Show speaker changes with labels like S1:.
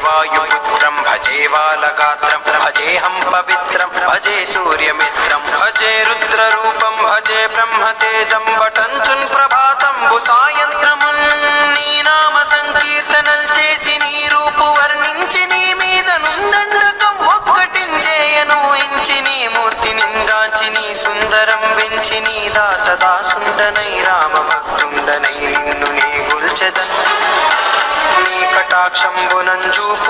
S1: वायुपुत्रं भजे बालगात्रं भजेऽहं पवित्रं भजे सूर्यमित्रं भजे रुद्ररूपं भजे ब्रह्मतेजं पठञ्चुन् ప్రభాతంబు సాయంత్రమున్ నీ నామ సంకీర్తనల్ చేసి నీ రూపు వర్ణించి నీ మీద నుందండకం ఒక్కటించేయను ఇంచి నీ మూర్తి నింగాంచి నీ సుందరం వెంచి నీ దాసదాసుండనై రామ భక్తుండనై నిన్ను నీ గొల్చెదన్ నీ కటాక్షంబునంజూపు